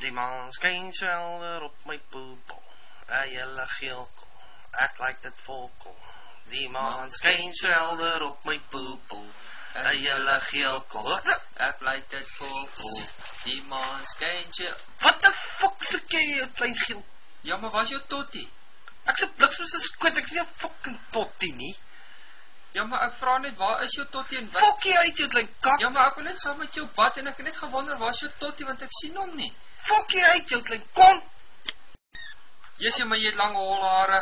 Die maan skyn helder op my poepel, 'n hele geelkol, ek like dit volkol. Die maan skyn helder op my poepel, 'n hele geelkol, ek like dit volkol. Die maan skyn Wat die fuck soek jy, jou klein geel? Ja, maar was jou tottie? Ek se bliksem is skoot, ek is nie 'n fucking tottie nie. Ja, maar ek vra net, waar is jou tottie en wat? Fuck jy uit, jou klein kak. Ja, maar ek wil net saam met jou bad en ek het net gewonder, waar is jou tottie, want ek sien hom nie. Fuck jy uit, jou klein kont. Jessie, maar jy het lange holhare.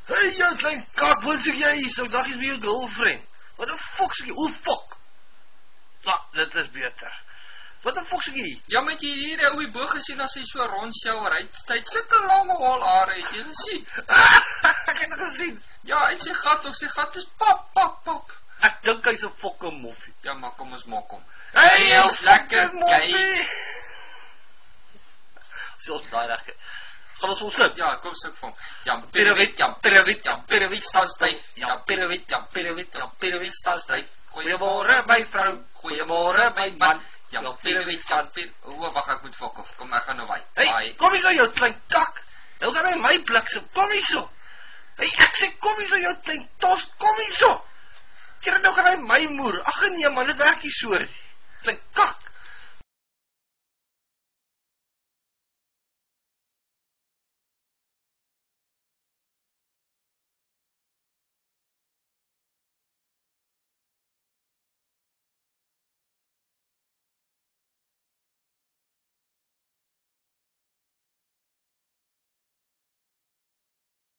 Hey, jou klein kak, wat soek jy hier? So dag is by jou girlfriend. Wat die fuck soek jy? Hoe fuck? Ja, dit is beter. Wat die fuck soek jy? Ja, met jy hier die ouwe boog gesien as hy so rondsjouwer, hy het sulke lange holhare, het jy gesien? Ek het het gezien. Ja, en sy gat ook, sy gat is pap. Ek dink hy's 'n fucking moffie. Ja, maar kom ons mok hom. Hey, jou lekker fucking moffie. So, daai reg. Gaan ons opsit? Ja, kom sit vir hom. Ja, Pirouet staan styf. Ja, pirouet staan styf. Goeiemôre my vrou, goeiemôre my man. Ja, pirouet staan. O, wag, ek moet fok of. Kom, ek gaan nou wy. Hey, kom hier so jou klein kak. Nou gaan hy my bliksem. Kom hier so. Hey, ek sê kom hier so jou klein tos. Kom hier so. Kyk nou gaan hy my moer. Ag nee man, dit werk nie so nie.